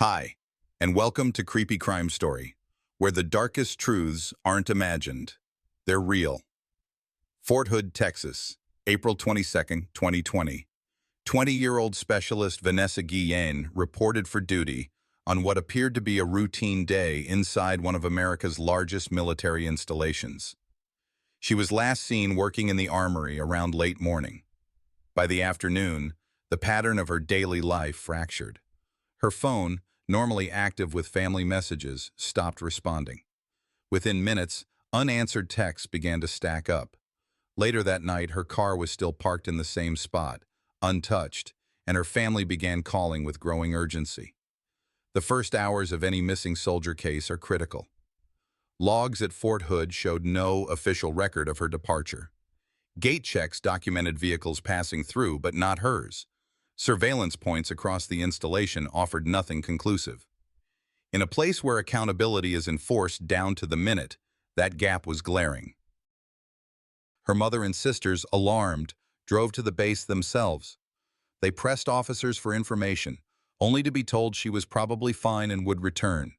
Hi, and welcome to Creepy Crime Story, where the darkest truths aren't imagined, they're real. Fort Hood, Texas, April 22nd, 2020. 20-year-old specialist Vanessa Guillen reported for duty on what appeared to be a routine day inside one of America's largest military installations. She was last seen working in the armory around late morning. By the afternoon, the pattern of her daily life fractured. Her phone, normally active with family messages, stopped responding. Within minutes, unanswered texts began to stack up. Later that night, her car was still parked in the same spot, untouched, and her family began calling with growing urgency. The first hours of any missing soldier case are critical. Logs at Fort Hood showed no official record of her departure. Gate checks documented vehicles passing through, but not hers. Surveillance points across the installation offered nothing conclusive. In a place where accountability is enforced down to the minute, that gap was glaring. Her mother and sisters, alarmed, drove to the base themselves. They pressed officers for information, only to be told she was probably fine and would return.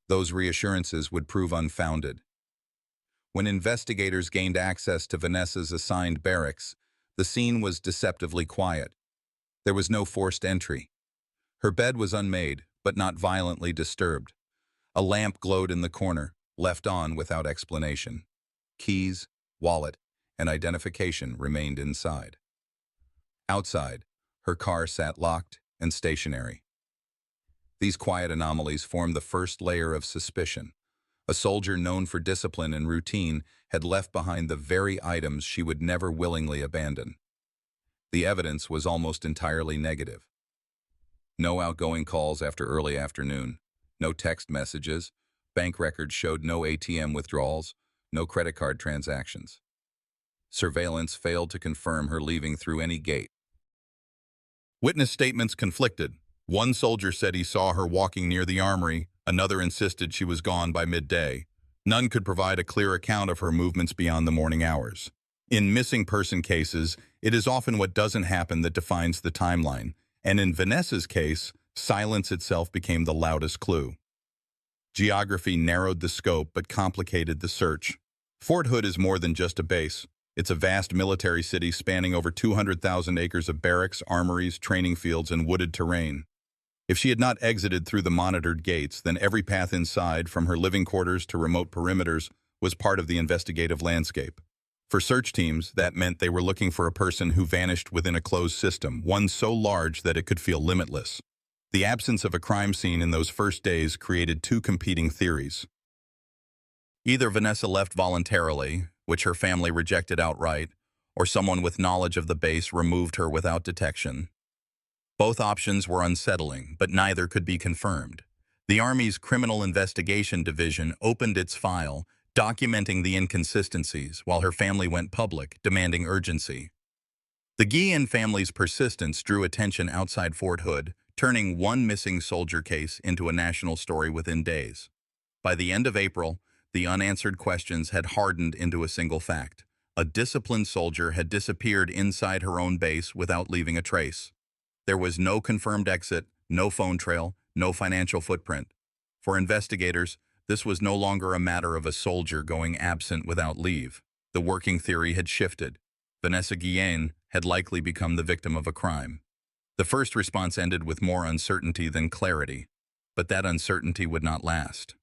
Those reassurances would prove unfounded. When investigators gained access to Vanessa's assigned barracks, the scene was deceptively quiet. There was no forced entry. Her bed was unmade, but not violently disturbed. A lamp glowed in the corner, left on without explanation. Keys, wallet, and identification remained inside. Outside, her car sat locked and stationary. These quiet anomalies formed the first layer of suspicion. A soldier known for discipline and routine had left behind the very items she would never willingly abandon. The evidence was almost entirely negative. No outgoing calls after early afternoon, no text messages, bank records showed no ATM withdrawals, no credit card transactions. Surveillance failed to confirm her leaving through any gate. Witness statements conflicted. One soldier said he saw her walking near the armory, another insisted she was gone by midday. None could provide a clear account of her movements beyond the morning hours. In missing person cases, it is often what doesn't happen that defines the timeline, and in Vanessa's case, silence itself became the loudest clue. Geography narrowed the scope but complicated the search. Fort Hood is more than just a base. It's a vast military city spanning over 200,000 acres of barracks, armories, training fields, and wooded terrain. If she had not exited through the monitored gates, then every path inside, from her living quarters to remote perimeters, was part of the investigative landscape. For search teams, that meant they were looking for a person who vanished within a closed system, one so large that it could feel limitless. The absence of a crime scene in those first days created two competing theories. Either Vanessa left voluntarily, which her family rejected outright, or someone with knowledge of the base removed her without detection. Both options were unsettling, but neither could be confirmed. The Army's Criminal Investigation Division opened its file, documenting the inconsistencies, while her family went public, demanding urgency. The Guillen family's persistence drew attention outside Fort Hood, turning one missing soldier case into a national story within days. By the end of April, the unanswered questions had hardened into a single fact. A disciplined soldier had disappeared inside her own base without leaving a trace. There was no confirmed exit, no phone trail, no financial footprint. For investigators, this was no longer a matter of a soldier going absent without leave. The working theory had shifted. Vanessa Guillen had likely become the victim of a crime. The first response ended with more uncertainty than clarity, but that uncertainty would not last.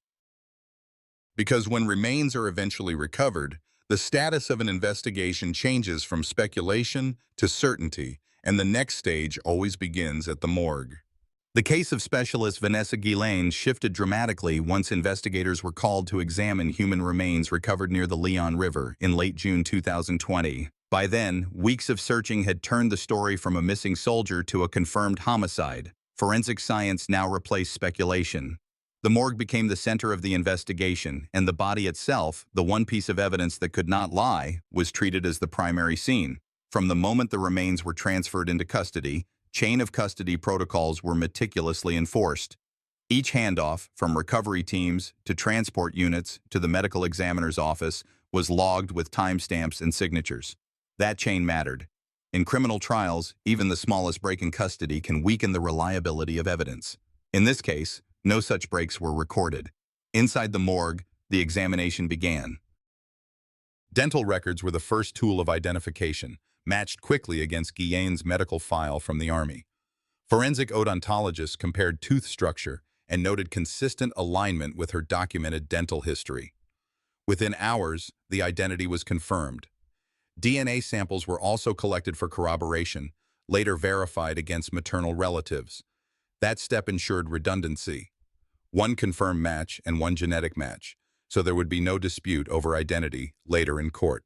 Because when remains are eventually recovered, the status of an investigation changes from speculation to certainty, and the next stage always begins at the morgue. The case of specialist Vanessa Guillen shifted dramatically once investigators were called to examine human remains recovered near the Leon River in late June 2020. By then, weeks of searching had turned the story from a missing soldier to a confirmed homicide. Forensic science now replaced speculation. The morgue became the center of the investigation, and the body itself, the one piece of evidence that could not lie, was treated as the primary scene. From the moment the remains were transferred into custody, chain of custody protocols were meticulously enforced. Each handoff, from recovery teams to transport units to the medical examiner's office, was logged with timestamps and signatures. That chain mattered. In criminal trials, even the smallest break in custody can weaken the reliability of evidence. In this case, no such breaks were recorded. Inside the morgue, the examination began. Dental records were the first tool of identification, matched quickly against Guillen's medical file from the Army. Forensic odontologists compared tooth structure and noted consistent alignment with her documented dental history. Within hours, the identity was confirmed. DNA samples were also collected for corroboration, later verified against maternal relatives. That step ensured redundancy. One confirmed match and one genetic match, so there would be no dispute over identity later in court.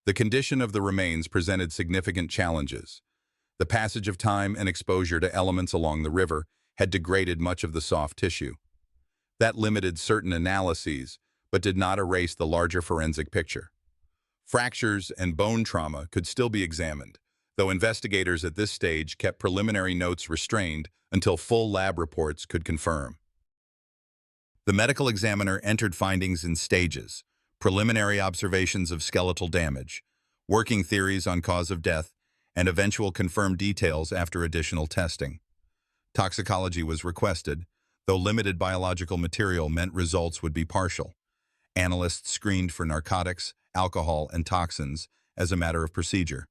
The condition of the remains presented significant challenges. The passage of time and exposure to elements along the river had degraded much of the soft tissue. That limited certain analyses, but did not erase the larger forensic picture. Fractures and bone trauma could still be examined, though investigators at this stage kept preliminary notes restrained until full lab reports could confirm. The medical examiner entered findings in stages: preliminary observations of skeletal damage, working theories on cause of death, and eventual confirmed details after additional testing. Toxicology was requested, though limited biological material meant results would be partial. Analysts screened for narcotics, alcohol, and toxins as a matter of procedure.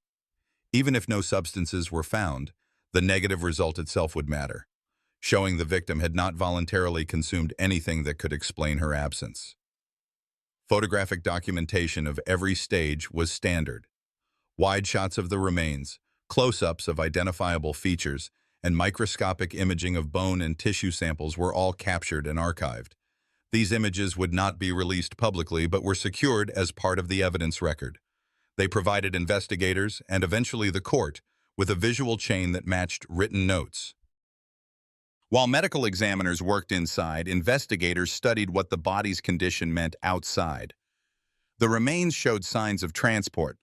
Even if no substances were found, the negative result itself would matter, showing the victim had not voluntarily consumed anything that could explain her absence. Photographic documentation of every stage was standard. Wide shots of the remains, close-ups of identifiable features, and microscopic imaging of bone and tissue samples were all captured and archived. These images would not be released publicly but were secured as part of the evidence record. They provided investigators, and eventually the court, with a visual chain that matched written notes. While medical examiners worked inside, investigators studied what the body's condition meant outside. The remains showed signs of transport.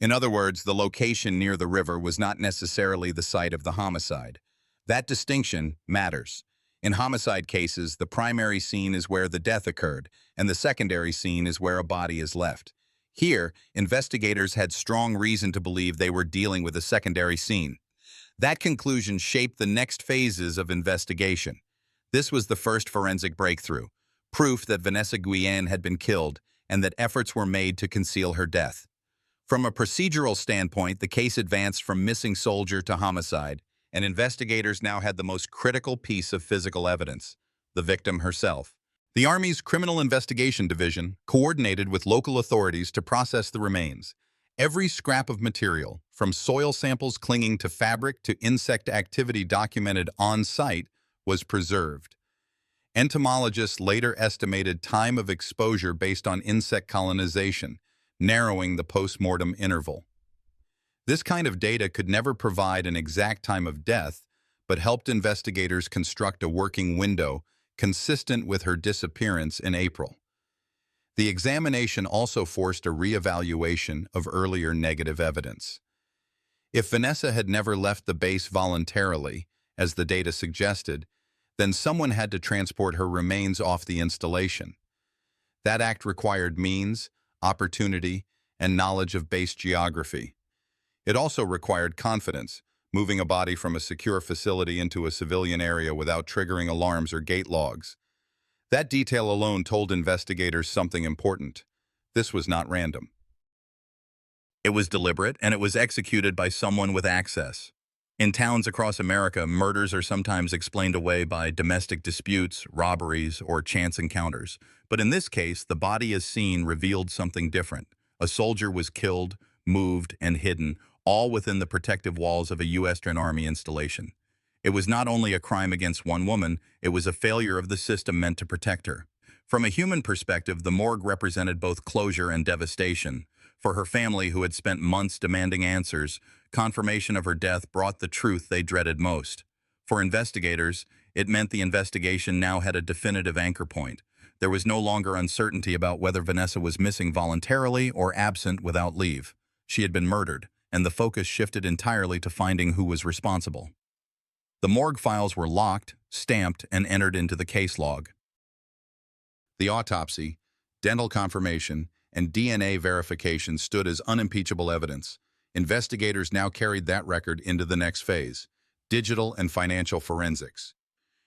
In other words, the location near the river was not necessarily the site of the homicide. That distinction matters. In homicide cases, the primary scene is where the death occurred, and the secondary scene is where a body is left. Here, investigators had strong reason to believe they were dealing with a secondary scene. That conclusion shaped the next phases of investigation. This was the first forensic breakthrough, proof that Vanessa Guillen had been killed and that efforts were made to conceal her death. From a procedural standpoint, the case advanced from missing soldier to homicide, and investigators now had the most critical piece of physical evidence: the victim herself. The Army's Criminal Investigation Division coordinated with local authorities to process the remains. Every scrap of material, from soil samples clinging to fabric to insect activity documented on-site, was preserved. Entomologists later estimated time of exposure based on insect colonization, narrowing the post-mortem interval. This kind of data could never provide an exact time of death, but helped investigators construct a working window consistent with her disappearance in April. The examination also forced a re-evaluation of earlier negative evidence. If Vanessa had never left the base voluntarily, as the data suggested, then someone had to transport her remains off the installation. That act required means, opportunity, and knowledge of base geography. It also required confidence, moving a body from a secure facility into a civilian area without triggering alarms or gate logs. That detail alone told investigators something important. This was not random. It was deliberate, and it was executed by someone with access. In towns across America, murders are sometimes explained away by domestic disputes, robberies, or chance encounters. But in this case, the body as seen revealed something different. A soldier was killed, moved, and hidden, all within the protective walls of a U.S. Army installation. It was not only a crime against one woman, it was a failure of the system meant to protect her. From a human perspective, the morgue represented both closure and devastation. For her family, who had spent months demanding answers, confirmation of her death brought the truth they dreaded most. For investigators, it meant the investigation now had a definitive anchor point. There was no longer uncertainty about whether Vanessa was missing voluntarily or absent without leave. She had been murdered, and the focus shifted entirely to finding who was responsible. The morgue files were locked, stamped, and entered into the case log. The autopsy, dental confirmation, and DNA verification stood as unimpeachable evidence. Investigators now carried that record into the next phase: Digital and financial forensics.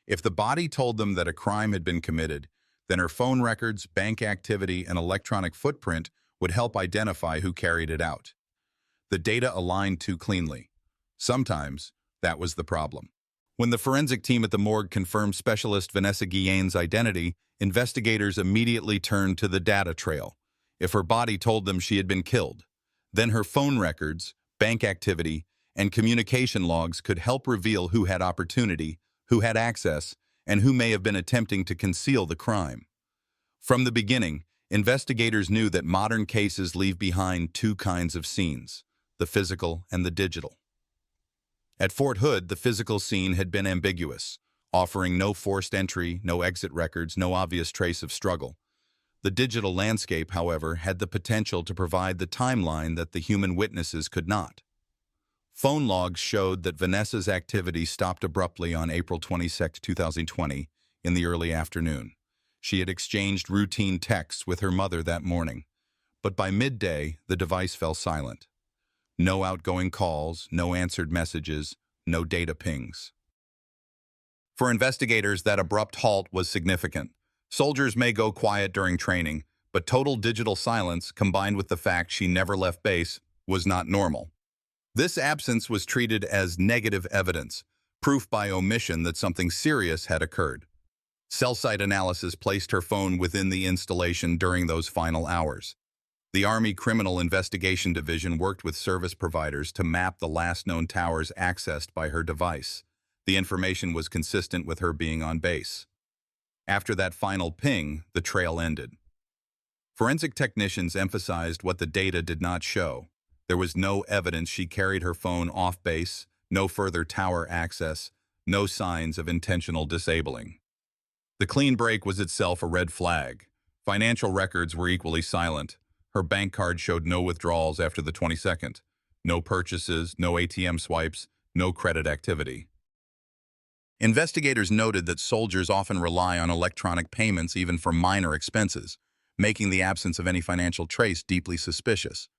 If the body told them that a crime had been committed, then her phone records, bank activity, and electronic footprint would help identify who carried it out. The data aligned too cleanly. Sometimes, that was the problem. When the forensic team at the morgue confirmed specialist Vanessa Guillen's identity, investigators immediately turned to the data trail. If her body told them she had been killed, then her phone records, bank activity, and communication logs could help reveal who had opportunity, who had access, and who may have been attempting to conceal the crime. From the beginning, investigators knew that modern cases leave behind two kinds of scenes, the physical and the digital. At Fort Hood, the physical scene had been ambiguous, offering no forced entry, no exit records, no obvious trace of struggle. The digital landscape, however, had the potential to provide the timeline that the human witnesses could not. Phone logs showed that Vanessa's activity stopped abruptly on April 22, 2020, in the early afternoon. She had exchanged routine texts with her mother that morning, but by midday, the device fell silent. No outgoing calls, no answered messages, no data pings. For investigators, that abrupt halt was significant. Soldiers may go quiet during training, but total digital silence, combined with the fact she never left base, was not normal. This absence was treated as negative evidence, proof by omission that something serious had occurred. Cell site analysis placed her phone within the installation during those final hours. The Army Criminal Investigation Division worked with service providers to map the last known towers accessed by her device. The information was consistent with her being on base. After that final ping, the trail ended. Forensic technicians emphasized what the data did not show. There was no evidence she carried her phone off base, no further tower access, no signs of intentional disabling. The clean break was itself a red flag. Financial records were equally silent. Her bank card showed no withdrawals after the 22nd. No purchases, no ATM swipes, no credit activity. Investigators noted that soldiers often rely on electronic payments even for minor expenses, making the absence of any financial trace deeply suspicious.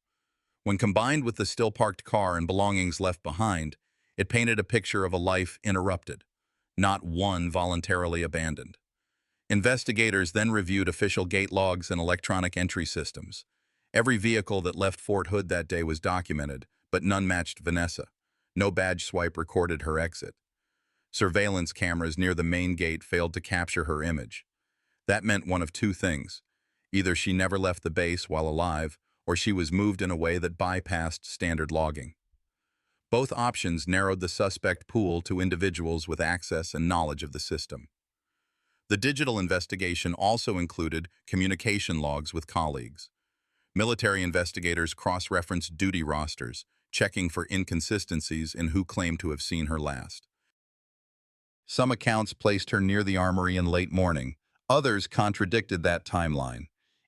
When combined with the still-parked car and belongings left behind, it painted a picture of a life interrupted, not one voluntarily abandoned. Investigators then reviewed official gate logs and electronic entry systems. Every vehicle that left Fort Hood that day was documented, but none matched Vanessa. No badge swipe recorded her exit. Surveillance cameras near the main gate failed to capture her image. That meant one of two things. Either she never left the base while alive, or she was moved in a way that bypassed standard logging. Both options narrowed the suspect pool to individuals with access and knowledge of the system. The digital investigation also included communication logs with colleagues. Military investigators cross-referenced duty rosters, checking for inconsistencies in who claimed to have seen her last. Some accounts placed her near the armory in late morning. Others contradicted that timeline.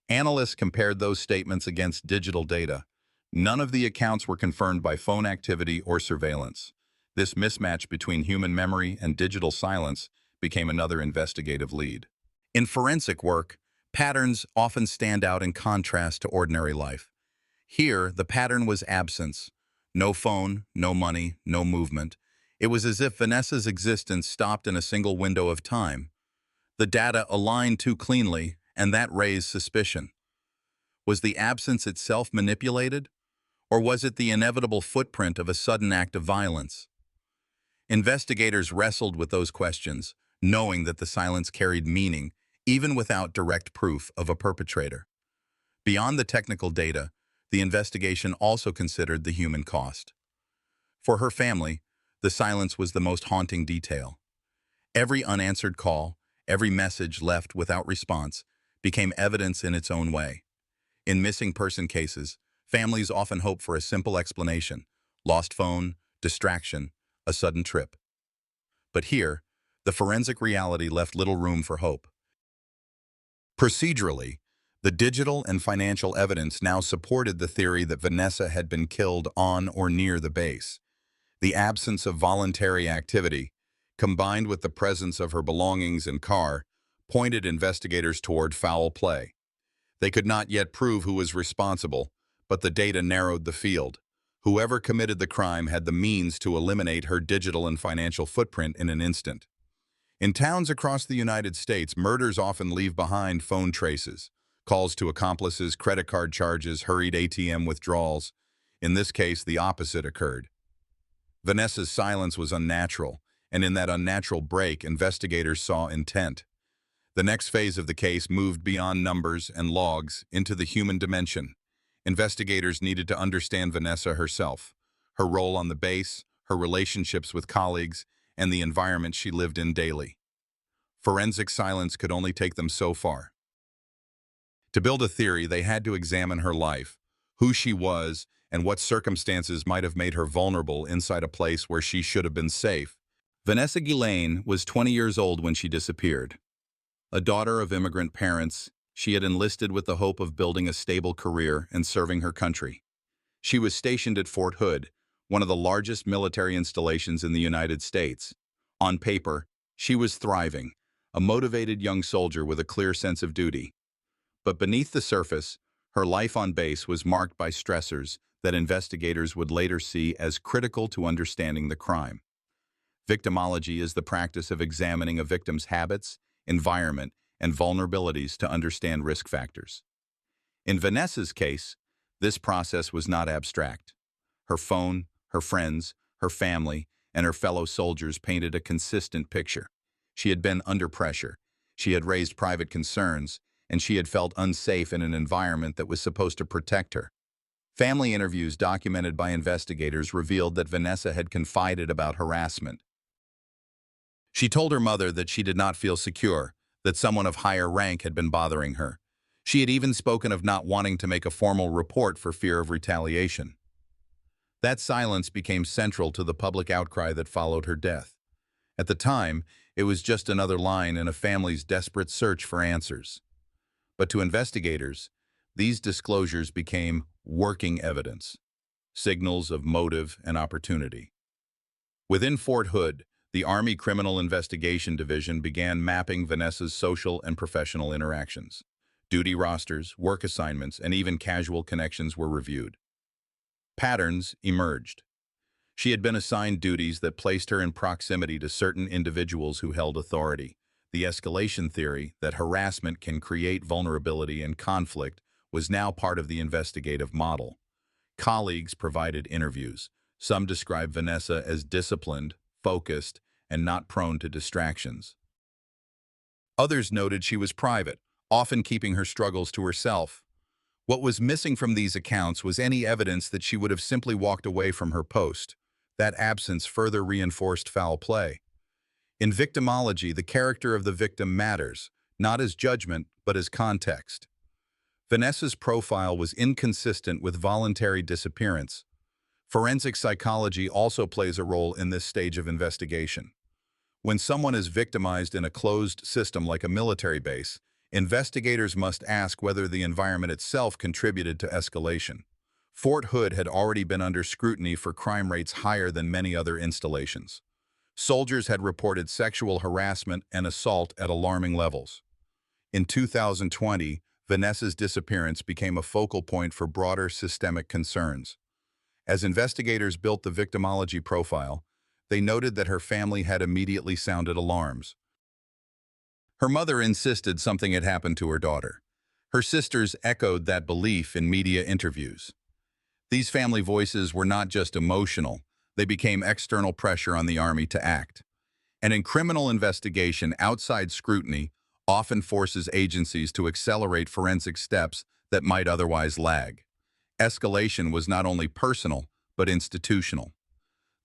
Analysts compared those statements against digital data. None of the accounts were confirmed by phone activity or surveillance. This mismatch between human memory and digital silence became another investigative lead. In forensic work, patterns often stand out in contrast to ordinary life. Here, the pattern was absence. No phone, no money, no movement. It was as if Vanessa's existence stopped in a single window of time. The data aligned too cleanly, and that raised suspicion. Was the absence itself manipulated? Or was it the inevitable footprint of a sudden act of violence? Investigators wrestled with those questions, knowing that the silence carried meaning, even without direct proof of a perpetrator. Beyond the technical data, the investigation also considered the human cost. For her family, the silence was the most haunting detail. Every unanswered call, every message left without response, became evidence in its own way. In missing person cases, families often hope for a simple explanation: lost phone, distraction, a sudden trip. But here, the forensic reality left little room for hope. Procedurally, the digital and financial evidence now supported the theory that Vanessa had been killed on or near the base. The absence of voluntary activity, combined with the presence of her belongings and car, pointed investigators toward foul play. They could not yet prove who was responsible, but the data narrowed the field. Whoever committed the crime had the means to eliminate her digital and financial footprint in an instant. In towns across the United States, murders often leave behind phone traces, calls to accomplices, credit card charges, hurried ATM withdrawals. In this case, the opposite occurred. Vanessa's silence was unnatural, and in that unnatural break, investigators saw intent. The next phase of the case moved beyond numbers and logs into the human dimension. Investigators needed to understand Vanessa herself, her role on the base, her relationships with colleagues, and the environment she lived in daily. Forensic silence could only take them so far. To build a theory, they had to examine her life, who she was, and what circumstances might have made her vulnerable inside a place where she should have been safe. Vanessa Guillén was 20 years old when she disappeared. A daughter of immigrant parents, she had enlisted with the hope of building a stable career and serving her country. She was stationed at Fort Hood, one of the largest military installations in the United States. On paper, she was thriving, a motivated young soldier with a clear sense of duty. But beneath the surface, her life on base was marked by stressors that investigators would later see as critical to understanding the crime. Victimology is the practice of examining a victim's habits, environment, and vulnerabilities to understand risk factors. In Vanessa's case, this process was not abstract. Her phone, her friends, her family, and her fellow soldiers painted a consistent picture. She had been under pressure, she had raised private concerns, and she had felt unsafe in an environment that was supposed to protect her. Family interviews documented by investigators revealed that Vanessa had confided about harassment. She told her mother that she did not feel secure, that someone of higher rank had been bothering her. She had even spoken of not wanting to make a formal report for fear of retaliation. That silence became central to the public outcry that followed her death. At the time, it was just another line in a family's desperate search for answers. But to investigators, these disclosures became working evidence, signals of motive and opportunity. Within Fort Hood, the Army Criminal Investigation Division began mapping Vanessa's social and professional interactions. Duty rosters, work assignments, and even casual connections were reviewed. Patterns emerged. She had been assigned duties that placed her in proximity to certain individuals who held authority. The escalation theory that harassment can create vulnerability and conflict was now part of the investigative model. Colleagues provided interviews. Some described Vanessa as disciplined, focused, and not prone to distractions. Others noted she was private, often keeping her struggles to herself. What was missing from these accounts was any evidence that she would have simply walked away from her post. That absence further reinforced foul play. In victimology, the character of the victim matters, not as judgment, but as context. Vanessa's profile was inconsistent with voluntary disappearance. Forensic psychology also plays a role in this stage of investigation. When someone is victimized in a closed system like a military base, investigators must ask whether the environment itself contributed to escalation. Fort Hood had already been under scrutiny for crime rates higher than many other installations. Soldiers had reported sexual harassment and assault at alarming levels. In 2020, Vanessa's disappearance became a focal point for broader systemic concerns. As investigators built the victimology profile, they noted that her family had immediately sounded alarms. Her mother insisted something had happened to her daughter. Her sisters echoed that belief in media interviews. These family voices were not just emotional, they became external pressure on the Army to act. And in criminal investigation, outside scrutiny often forces agencies to accelerate forensic steps that might otherwise lag. Escalation was not only personal, but institutional.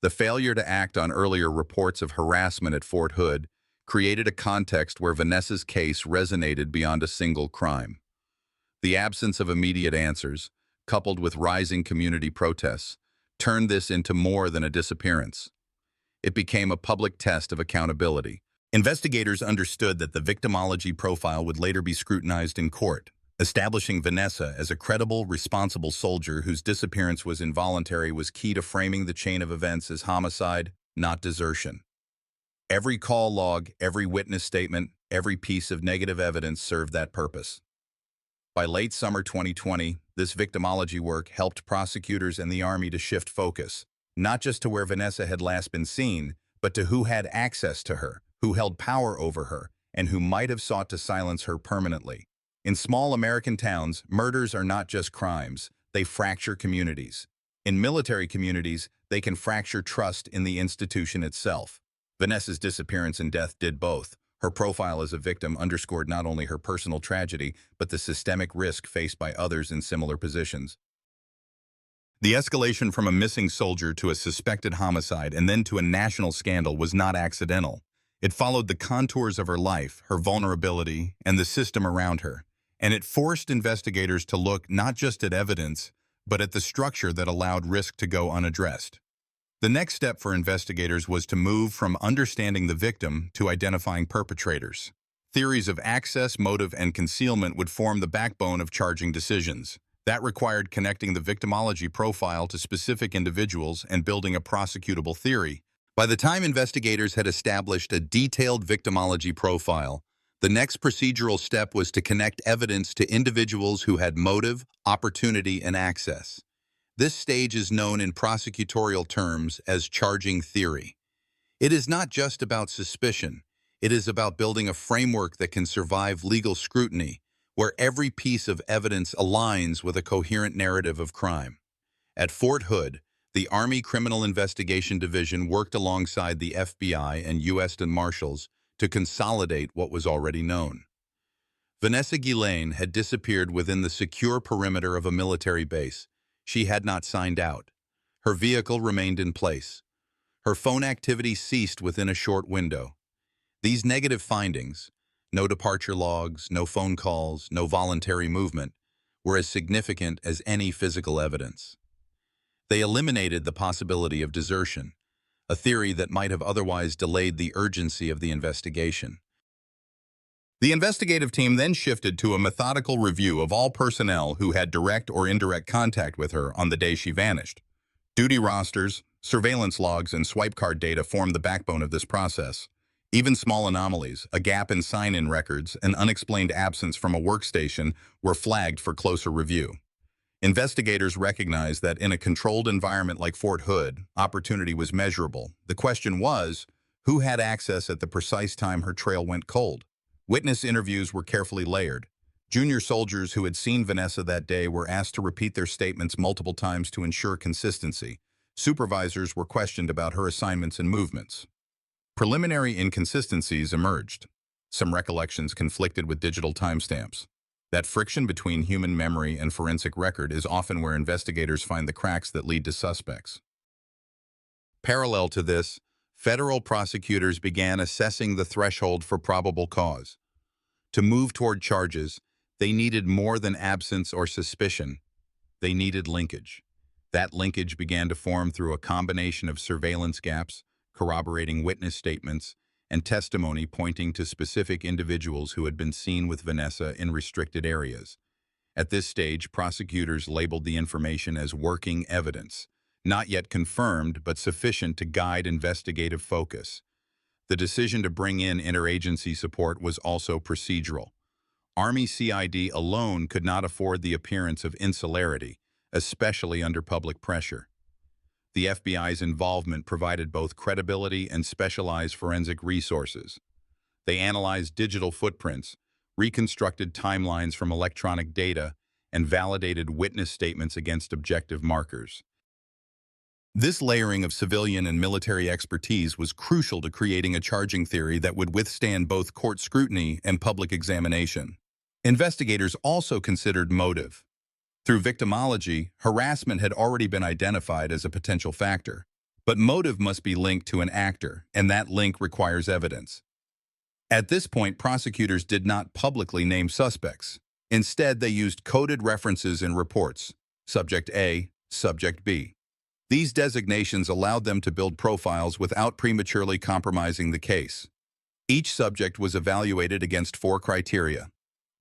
The failure to act on earlier reports of harassment at Fort Hood created a context where Vanessa's case resonated beyond a single crime. The absence of immediate answers, coupled with rising community protests, turned this into more than a disappearance. It became a public test of accountability. Investigators understood that the victimology profile would later be scrutinized in court, establishing Vanessa as a credible, responsible soldier whose disappearance was involuntary was key to framing the chain of events as homicide, not desertion. Every call log, every witness statement, every piece of negative evidence served that purpose. By late summer 2020, this victimology work helped prosecutors and the Army to shift focus, not just to where Vanessa had last been seen, but to who had access to her, who held power over her, and who might have sought to silence her permanently. In small American towns, murders are not just crimes, they fracture communities. In military communities, they can fracture trust in the institution itself. Vanessa's disappearance and death did both. Her profile as a victim underscored not only her personal tragedy, but the systemic risk faced by others in similar positions. The escalation from a missing soldier to a suspected homicide and then to a national scandal was not accidental. It followed the contours of her life, her vulnerability, and the system around her. And it forced investigators to look not just at evidence, but at the structure that allowed risk to go unaddressed. The next step for investigators was to move from understanding the victim to identifying perpetrators. Theories of access, motive, and concealment would form the backbone of charging decisions. That required connecting the victimology profile to specific individuals and building a prosecutable theory. By the time investigators had established a detailed victimology profile, the next procedural step was to connect evidence to individuals who had motive, opportunity, and access. This stage is known in prosecutorial terms as charging theory. It is not just about suspicion. It is about building a framework that can survive legal scrutiny, where every piece of evidence aligns with a coherent narrative of crime. At Fort Hood, the Army Criminal Investigation Division worked alongside the FBI and U.S. Marshals to consolidate what was already known. Vanessa Guillén had disappeared within the secure perimeter of a military base. She had not signed out. Her vehicle remained in place. Her phone activity ceased within a short window. These negative findings, no departure logs, no phone calls, no voluntary movement, were as significant as any physical evidence. They eliminated the possibility of desertion, a theory that might have otherwise delayed the urgency of the investigation. The investigative team then shifted to a methodical review of all personnel who had direct or indirect contact with her on the day she vanished. Duty rosters, surveillance logs, and swipe card data formed the backbone of this process. Even small anomalies, a gap in sign-in records, an unexplained absence from a workstation were flagged for closer review. Investigators recognized that in a controlled environment like Fort Hood, opportunity was measurable. The question was, who had access at the precise time her trail went cold? Witness interviews were carefully layered. Junior soldiers who had seen Vanessa that day were asked to repeat their statements multiple times to ensure consistency. Supervisors were questioned about her assignments and movements. Preliminary inconsistencies emerged. Some recollections conflicted with digital timestamps. That friction between human memory and forensic record is often where investigators find the cracks that lead to suspects. Parallel to this, federal prosecutors began assessing the threshold for probable cause. To move toward charges, they needed more than absence or suspicion. They needed linkage. That linkage began to form through a combination of surveillance gaps, corroborating witness statements, and testimony pointing to specific individuals who had been seen with Vanessa in restricted areas. At this stage, prosecutors labeled the information as working evidence, not yet confirmed but sufficient to guide investigative focus. The decision to bring in interagency support was also procedural. Army CID alone could not afford the appearance of insularity, especially under public pressure. The FBI's involvement provided both credibility and specialized forensic resources. They analyzed digital footprints, reconstructed timelines from electronic data, and validated witness statements against objective markers. This layering of civilian and military expertise was crucial to creating a charging theory that would withstand both court scrutiny and public examination. Investigators also considered motive. Through victimology, harassment had already been identified as a potential factor. But motive must be linked to an actor, and that link requires evidence. At this point, prosecutors did not publicly name suspects. Instead, they used coded references in reports, Subject A, Subject B. These designations allowed them to build profiles without prematurely compromising the case. Each subject was evaluated against 4 criteria: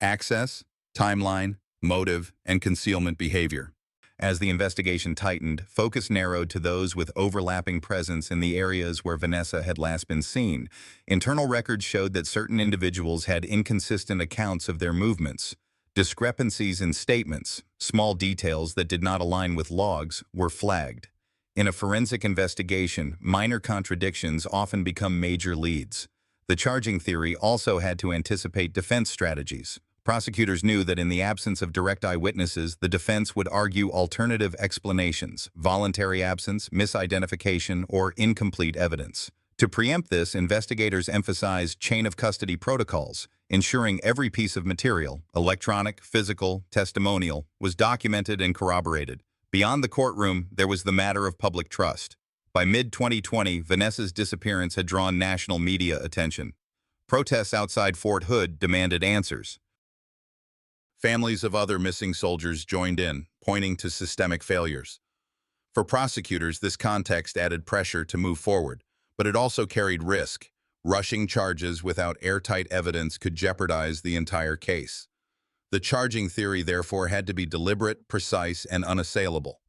access, timeline, motive, and concealment behavior. As the investigation tightened, focus narrowed to those with overlapping presence in the areas where Vanessa had last been seen. Internal records showed that certain individuals had inconsistent accounts of their movements. Discrepancies in statements, small details that did not align with logs, were flagged. In a forensic investigation, minor contradictions often become major leads. The charging theory also had to anticipate defense strategies. Prosecutors knew that in the absence of direct eyewitnesses, the defense would argue alternative explanations, voluntary absence, misidentification, or incomplete evidence. To preempt this, investigators emphasized chain of custody protocols, ensuring every piece of material, electronic, physical, testimonial, was documented and corroborated. Beyond the courtroom, there was the matter of public trust. By mid-2020, Vanessa's disappearance had drawn national media attention. Protests outside Fort Hood demanded answers. Families of other missing soldiers joined in, pointing to systemic failures. For prosecutors, this context added pressure to move forward, but it also carried risk. Rushing charges without airtight evidence could jeopardize the entire case. The charging theory, therefore, had to be deliberate, precise, and unassailable.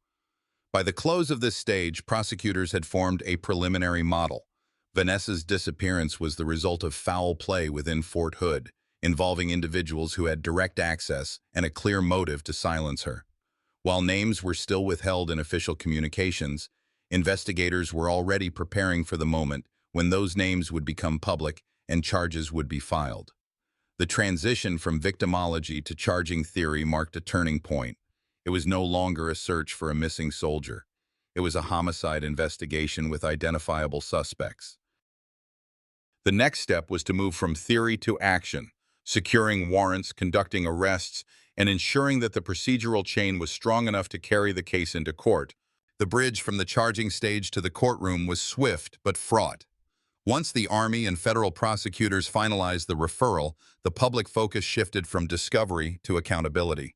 By the close of this stage, prosecutors had formed a preliminary model. Vanessa's disappearance was the result of foul play within Fort Hood, involving individuals who had direct access and a clear motive to silence her. While names were still withheld in official communications, investigators were already preparing for the moment when those names would become public and charges would be filed. The transition from victimology to charging theory marked a turning point. It was no longer a search for a missing soldier. It was a homicide investigation with identifiable suspects. The next step was to move from theory to action, securing warrants, conducting arrests, and ensuring that the procedural chain was strong enough to carry the case into court. The bridge from the charging stage to the courtroom was swift but fraught. Once the Army and federal prosecutors finalized the referral, the public focus shifted from discovery to accountability.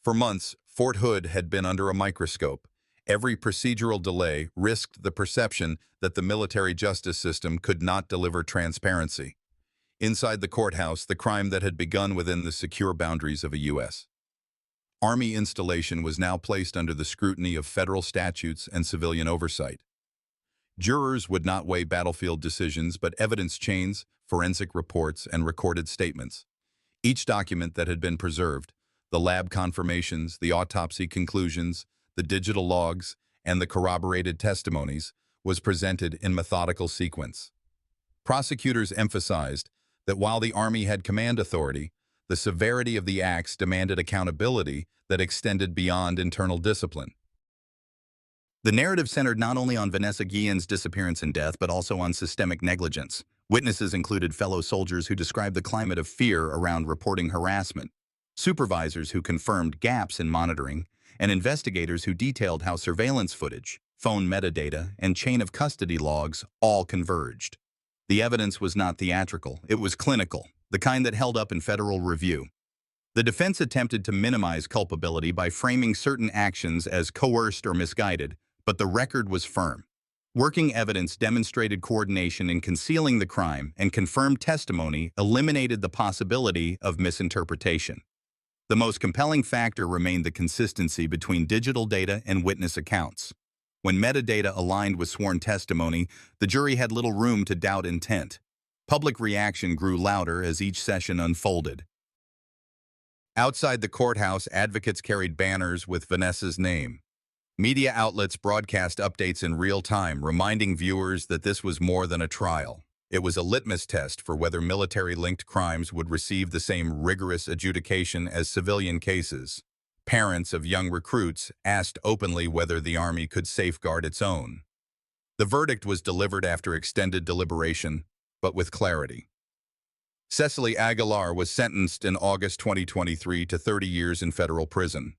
For months, Fort Hood had been under a microscope. Every procedural delay risked the perception that the military justice system could not deliver transparency. Inside the courthouse, the crime that had begun within the secure boundaries of a U.S. Army installation was now placed under the scrutiny of federal statutes and civilian oversight. Jurors would not weigh battlefield decisions but evidence chains, forensic reports, and recorded statements. Each document that had been preserved, the lab confirmations, the autopsy conclusions, the digital logs, and the corroborated testimonies, was presented in methodical sequence. Prosecutors emphasized that while the Army had command authority, the severity of the acts demanded accountability that extended beyond internal discipline. The narrative centered not only on Vanessa Guillen's disappearance and death, but also on systemic negligence. Witnesses included fellow soldiers who described the climate of fear around reporting harassment, supervisors who confirmed gaps in monitoring, and investigators who detailed how surveillance footage, phone metadata, and chain of custody logs all converged. The evidence was not theatrical, it was clinical, the kind that held up in federal review. The defense attempted to minimize culpability by framing certain actions as coerced or misguided, but the record was firm. Working evidence demonstrated coordination in concealing the crime, and confirmed testimony eliminated the possibility of misinterpretation. The most compelling factor remained the consistency between digital data and witness accounts. When metadata aligned with sworn testimony, the jury had little room to doubt intent. Public reaction grew louder as each session unfolded. Outside the courthouse, advocates carried banners with Vanessa's name. Media outlets broadcast updates in real time, reminding viewers that this was more than a trial. It was a litmus test for whether military-linked crimes would receive the same rigorous adjudication as civilian cases. Parents of young recruits asked openly whether the Army could safeguard its own. The verdict was delivered after extended deliberation, but with clarity. Cecily Aguilar was sentenced in August 2023 to 30 years in federal prison.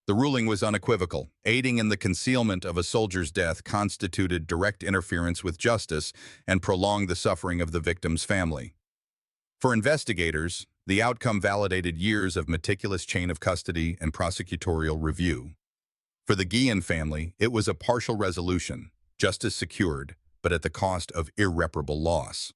The ruling was unequivocal. Aiding in the concealment of a soldier's death constituted direct interference with justice and prolonged the suffering of the victim's family. For investigators, the outcome validated years of meticulous chain of custody and prosecutorial review. For the Guillen family, it was a partial resolution, justice secured, but at the cost of irreparable loss.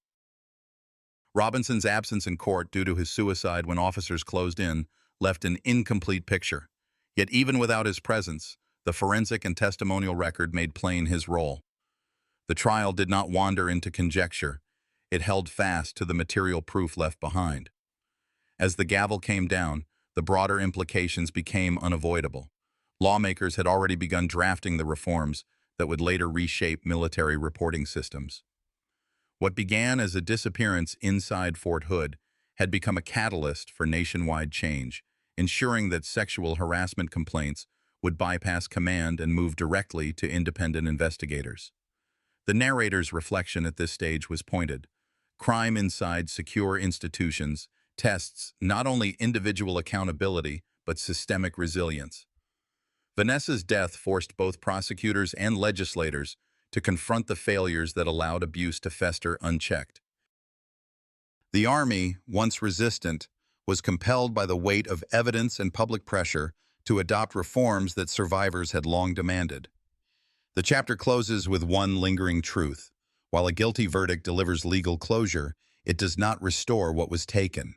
Robinson's absence in court due to his suicide when officers closed in left an incomplete picture. Yet even without his presence, the forensic and testimonial record made plain his role. The trial did not wander into conjecture. It held fast to the material proof left behind. As the gavel came down, the broader implications became unavoidable. Lawmakers had already begun drafting the reforms that would later reshape military reporting systems. What began as a disappearance inside Fort Hood had become a catalyst for nationwide change, ensuring that sexual harassment complaints would bypass command and move directly to independent investigators. The narrator's reflection at this stage was pointed. Crime inside secure institutions tests not only individual accountability, but systemic resilience. Vanessa's death forced both prosecutors and legislators to confront the failures that allowed abuse to fester unchecked. The Army, once resistant, was compelled by the weight of evidence and public pressure to adopt reforms that survivors had long demanded. The chapter closes with one lingering truth. While a guilty verdict delivers legal closure, it does not restore what was taken.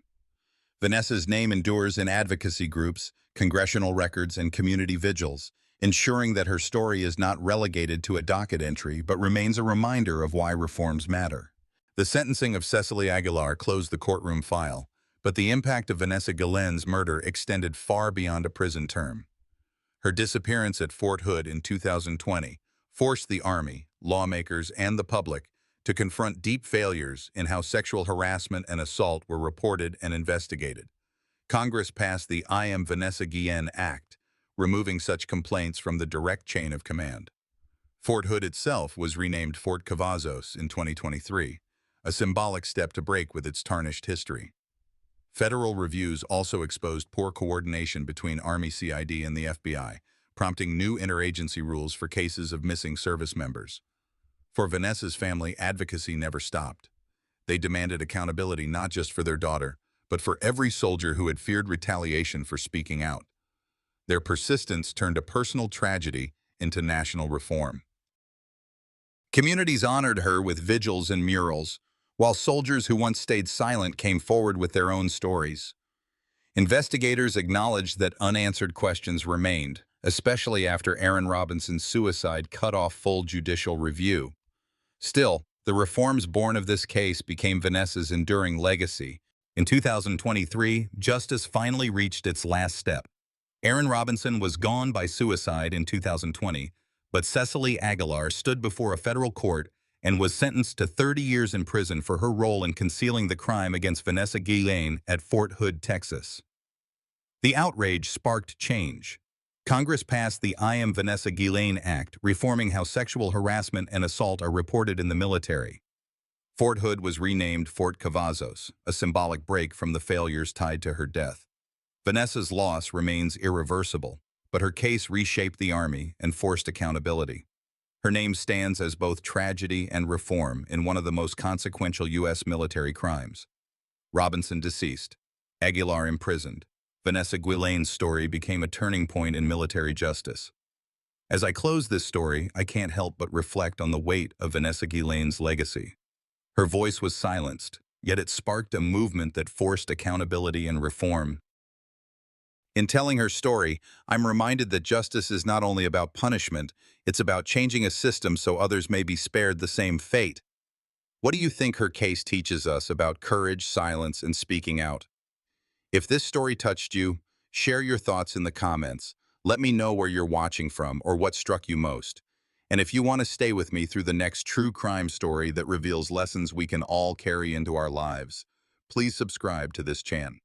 Vanessa's name endures in advocacy groups, congressional records, and community vigils, ensuring that her story is not relegated to a docket entry but remains a reminder of why reforms matter. The sentencing of Cecily Aguilar closed the courtroom file, but the impact of Vanessa Guillen's murder extended far beyond a prison term. Her disappearance at Fort Hood in 2020 forced the Army, lawmakers, and the public to confront deep failures in how sexual harassment and assault were reported and investigated. Congress passed the I Am Vanessa Guillen Act, removing such complaints from the direct chain of command. Fort Hood itself was renamed Fort Cavazos in 2023, a symbolic step to break with its tarnished history. Federal reviews also exposed poor coordination between Army CID and the FBI, prompting new interagency rules for cases of missing service members. For Vanessa's family, advocacy never stopped. They demanded accountability not just for their daughter, but for every soldier who had feared retaliation for speaking out. Their persistence turned a personal tragedy into national reform. Communities honored her with vigils and murals, while soldiers who once stayed silent came forward with their own stories. Investigators acknowledged that unanswered questions remained, especially after Aaron Robinson's suicide cut off full judicial review. Still, the reforms born of this case became Vanessa's enduring legacy. In 2023, justice finally reached its last step. Aaron Robinson was gone by suicide in 2020, but Cecily Aguilar stood before a federal court and was sentenced to 30 years in prison for her role in concealing the crime against Vanessa Guillen at Fort Hood, Texas. The outrage sparked change. Congress passed the I Am Vanessa Guillen Act, reforming how sexual harassment and assault are reported in the military. Fort Hood was renamed Fort Cavazos, a symbolic break from the failures tied to her death. Vanessa's loss remains irreversible, but her case reshaped the Army and forced accountability. Her name stands as both tragedy and reform in one of the most consequential U.S. military crimes. Robinson deceased, Aguilar imprisoned. Vanessa Guillen's story became a turning point in military justice. As I close this story, I can't help but reflect on the weight of Vanessa Guillen's legacy. Her voice was silenced, yet it sparked a movement that forced accountability and reform. In telling her story, I'm reminded that justice is not only about punishment, it's about changing a system so others may be spared the same fate. What do you think her case teaches us about courage, silence, and speaking out? If this story touched you, share your thoughts in the comments. Let me know where you're watching from or what struck you most. And if you want to stay with me through the next true crime story that reveals lessons we can all carry into our lives, please subscribe to this channel.